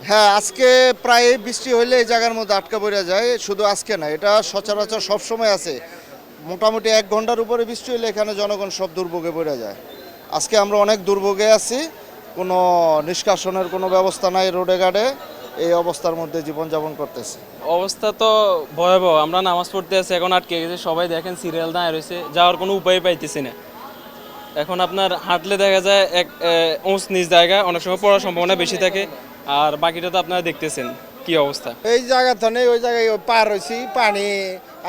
হ্যাঁ, আজকে প্রায় বৃষ্টি হইলে এই জায়গার মধ্যে আটকা পড়ে যায়। শুধু আজকে না, এটা সচরাচর সবসময় আছে। মোটামুটি 1 ঘন্টার উপরে বৃষ্টি হলে এখানে জনগণ সব দুর্ভোগে পড়ে যায়। আজকে আমরা অনেক দুর্ভোগে আছি। কোনো নিষ্কাশনের কোনো ব্যবস্থা নাই রোডে ঘাটে। এই অবস্থার মধ্যে জীবনযাপন করতেছি। অবস্থা তো ভয়াবহ। আমরা নামাজ পড়তে আছি, এখন আটকে গেছে। সবাই দেখেন সিরিয়াল দাঁড়িয়ে রয়েছে, যাওয়ার কোনো উপায় পাইতেছি না। এখন আপনার হাঁটলে দেখা যায় উঁচ নিচ জায়গা, অনেক সময় পড়ার সম্ভাবনা বেশি থাকে। আর বাকিটা তো আপনারা দেখতেছেন কি অবস্থা। এই জায়গা থেকে ওই জায়গায় পার হয়েছি পানি,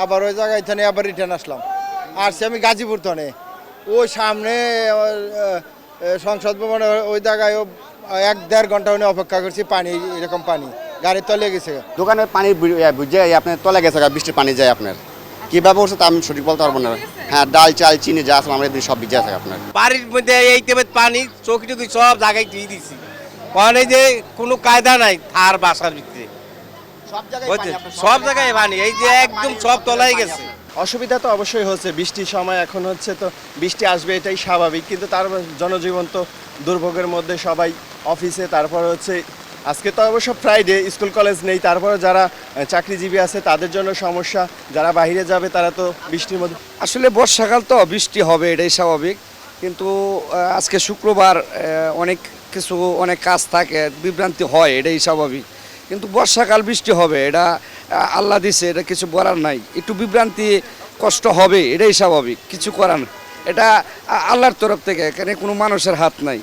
আবার ওই জায়গায় থেকে আবার রিটার্ন আসলাম। আসছি আমি গাজীপুর থেকে, ওই সামনে সংসদ ভবনে ওই জায়গায় 1-1.5 ঘন্টা অপেক্ষা করছি, পানি এরকম পানি গাড়ি তলে গেছে। দোকানের পানি বুঝে আপনার তলে গেছে, বৃষ্টির পানি যায় আপনার কীভাবে উঠছে তা আমি সঠিক বলতে পারবো না। হ্যাঁ, ডাল চাল চিনি যা আসলে আমরা সব ভিজে আছে আপনার বাড়ির মধ্যে এই পানি চৌকি টুকি সব জায়গায় দিয়ে দিছি। ওখানে যে কোনো কায়দা নাই থার বাসার ভিতরে, সব জায়গায় পানি, এই যে একদম সব তলাই গেছে। অসুবিধা তো অবশ্যই হচ্ছে, বৃষ্টির সময় এখন হচ্ছে, তো বৃষ্টি আসবে এটাই স্বাভাবিক, কিন্তু তার জনজীবন তো দুর্ভোগের মধ্যে। সবাই অফিসে, তারপর হচ্ছে আজকে তো অবশ্য ফ্রাইডে, স্কুল কলেজ নেই, তারপরে যারা চাকরিজীবী আছে তাদের জন্য সমস্যা, যারা বাইরে যাবে তারা তো বৃষ্টির মধ্যে। আসলে বর্ষাকাল তো বৃষ্টি হবে, এটাই স্বাভাবিক। কিন্তু আজকে শুক্রবার, অনেক কাজ থাকে, বিভ্রান্তি হয়, এটাই স্বাভাবিক। কিন্তু বর্ষাকাল বৃষ্টি হবে, এটা আল্লাহ দিছে, এটা কিছু বলার নাই। একটু বিভ্রান্তি কষ্ট হবে, এটাই স্বাভাবিক, কিছু করার না। এটা আল্লাহর তরফ থেকে, এখানে কোনো মানুষের হাত নাই।